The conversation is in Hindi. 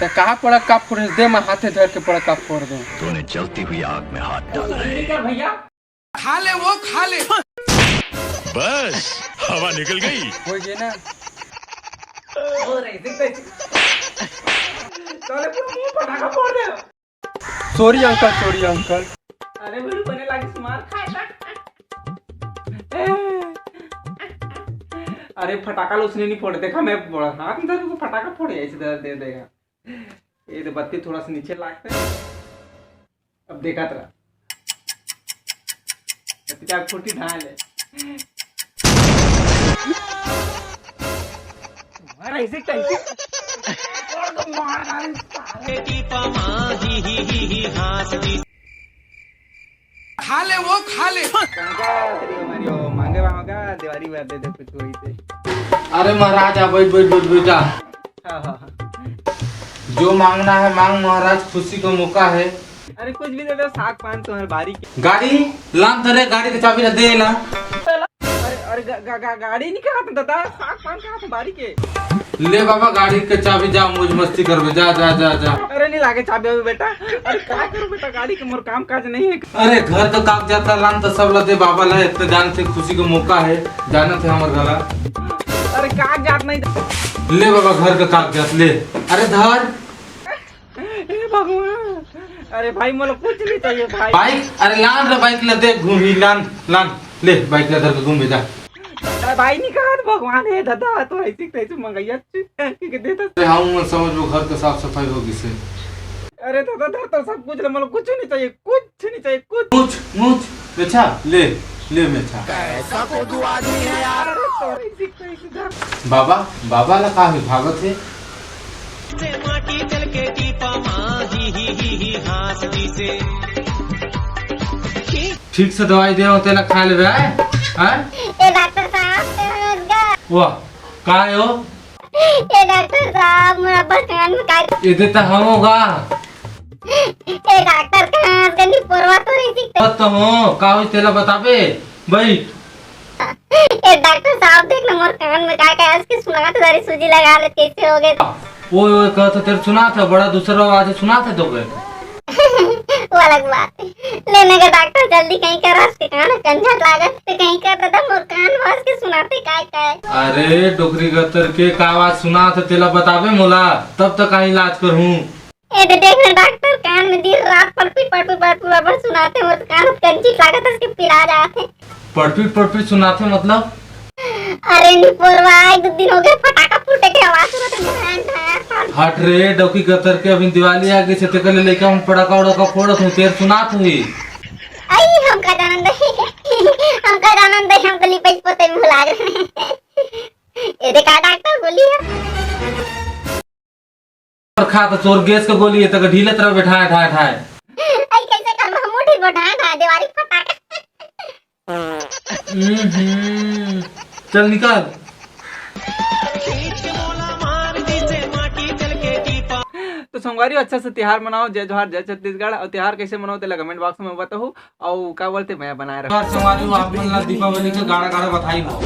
तो कहाँ पड़ा का फोड़ दे, मैं हाथे धर के पड़ा का फोड़ दूं। तूने जलती हुई आग में हाथ डाला है। भैया खा ले वो खा ले। बस हवा निकल गई। हो गई ना। पटाखा फोड़ दे। Sorry uncle, sorry uncle. अरे मेरे बने लागे मार खाए। अरे फटाका उसने नहीं फोड़, देखा मैं हाथ में धर फटाका फोड़े ऐसे दे देगा। ये तो बत्ती थोड़ा सा नीचे लागते है। अब देखा तेरा क्या फूटी ढाल है। मारा ऐसे कैसे खा ले वो खा ले। मांगे मांगा दिवाली बार दे कुछ वही थे। अरे महाराज आप बैठ बैठ बैठ बेटा। हाँ। जो मांगना है मांग महाराज, खुशी का मौका है। अरे कुछ भी दे दो, साग पान तो हर बारी के। गाड़ी लान धरे, गाड़ी की चाबी दे ना। अरे गाड़ी नहीं कहा था दादा, साग पान कहा था बारी के। ले बाबा गाड़ी के चाबी, जा मौज मस्ती करबे, जा जा जा जा। अरे नहीं लागे चाबी अभी बेटा। अरे क्या करूं बेटा, गाड़ी के मोर काम काज नहीं है। अरे घर तो कागजात लान तो सब लदे बाबा ला, इतने जान से खुशी का मौका है, जाना थे हमारे गला। अरे कागजात नहीं। ले बाबा घर का कागजात ले। अरे धर। हे भगवान, अरे भाई मोला कुछ नहीं चाहिए भाई। बाइक, अरे लान रे बाइक लदे घूमी, लान लान ले बाइक लदर के घूमे जा। अरे भाई नहीं कहा भगवान है दादा, तो ऐसे कैसे मंगैया के देता। अरे हाँ मैं समझ लो घर का साफ सफाई होगी से। अरे दादा धर तो सब कुछ, मतलब कुछ नहीं चाहिए, कुछ नहीं चाहिए, कुछ। मुझ मुझ बेचा ले ले मेछा। ऐसा को दो आदमी है यार। बाबा बाबा ला का भागत है। माटी चल के टीपा ही हासती से ठीक से दवाई दे तेला खा ले हैं। ए डॉक्टर साहब वाह का है हो? ए डॉक्टर साहब मेरा बचपन में का ये देता हम होगा। ए डॉक्टर कहां गंदी परवा तो नहीं दिखता। तो हो का हो तेला बताबे बैठ। ए डॉक्टर साहब देखना मोर कान में का है, इसकी सुना तो सारी सूजी लगा ले, कैसे हो गए। ओए कहा तो तेरे सुना था, बड़ा दूसरा आवाज सुना था तो गए। वो अलग बात है, लेने का डॉक्टर जल्दी कहीं कर रास्ते कान कंझट लागत तो कहीं कर दादा मोर कान वास के सुनाते काय। अरे डोकरी गतर के का आवाज सुना था तेला बताबे मोला, तब तक का इलाज करूं। ए तो देखना डॉक्टर कान में दिन रात पड़पड़ सुनाते मोर कान कंझट लागत इसके पिला जाते। पड़पीट सुनाते मतलब? अरे निपोरवा एक दिन हो गए फटाका फूटे के आवाज सुनत है। हट रे डोकी गतर के, अभी दिवाली आ गई से ते कल लेके हम पटाखा उड़ाका फोड़त हूं, तेर सुनात हुई। आई हम का जानन दे हम गली पे पोते में भुला गए। ए देखा डॉक्टर गोली है और खा तो चोर गैस का गोली है तक ढीले तरह बैठाए ठाए ठाए। आई कैसे कर हम मुट्ठी बढ़ाए दिवाली फटाका। चल निकाल। तो संगवारी अच्छा से त्योहार मनाओ। जय जोहार, जय छत्तीसगढ़। और त्योहार कैसे मनाओ तेला कमेंट बॉक्स में बताओ। और क्या बोलते मैं बनाए रखा आप मन ला दीपावली के गाड़ा गाड़ा बधाई हो।